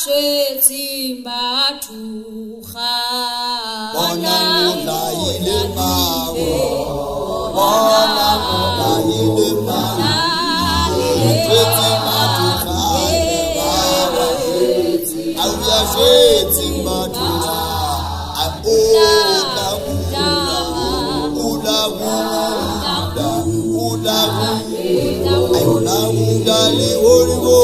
shwetsi matuha bona mula ile mawo bona mula ile mawo shwetsi matuha auya shwetsi matuha ula ayona mudali horibo